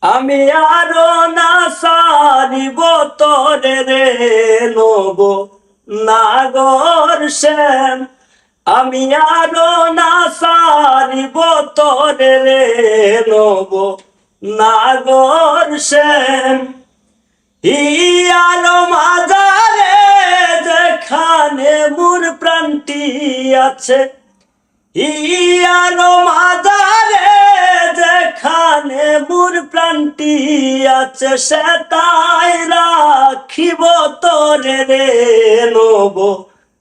আমি আরো না সারিব তোরে রে নব নাগর শ্যাম। আমি আরো না সারিব তোরে রে নব নাগর শ্যাম। হিয়ালো মাজারে যেখানে মোর প্রাণটি আছে, হিয়ালো মাজারে যেখানে মোর প্রাণটি আছে, সে তাই রাখিব তোরে রে নব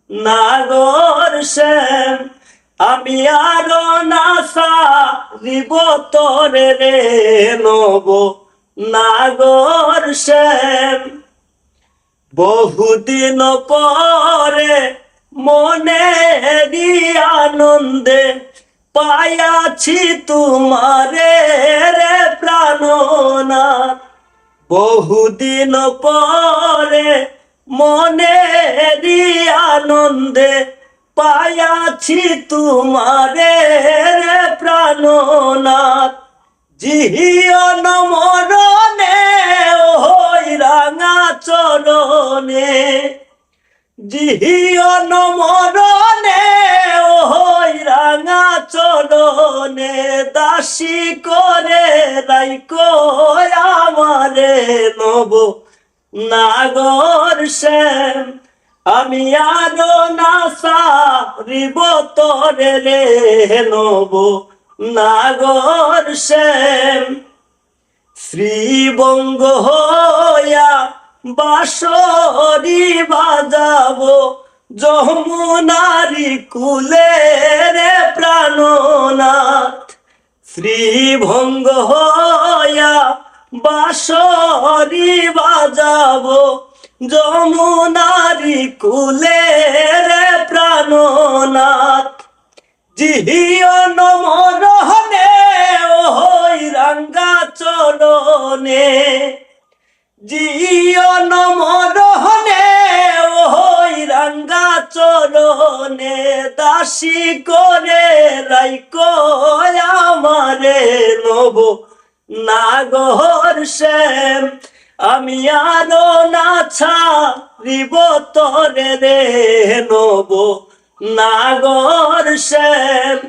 নাগর শ্যাম। আমি আরো না সারিব তোরে রে নব নাগর শ্যাম। বহুদিন পরে মনেরই আনন্দে পাইয়াছি তোমারে রে প্রাণনাথ। বহুদিন পরে মনেরই আনন্দে পাইয়াছি তোমারে রে প্রাণনাথ। জীবন মরণে ওই রাঙা চরণে, জীবন মরণে ওই রাঙা চরণে, দাসী করে রাইকো আমারে নব নাগর শ্যাম। আমি আরো না সারিব তোরে রে নব নাগর শ্যাম। শ্রীবঙ্গ হইয়া বাঁশরি বাজাবো যমুনারি কুলে রে প্রাণনাথ। শ্রীভঙ্গ হইয়া বাঁশরি বাজাবো যমুনারি কুলে রে প্রাণনাথ। জীবন মরণে ওই রাঙ্গা চরণে, জীবন মরণে ওই রাঙ্গা চরণে, দাসী করে রাইকো আমারে নব নাগর শ্যাম। আমি আরো না ছাড়িব তোরে রে নব নাগর শ্যাম।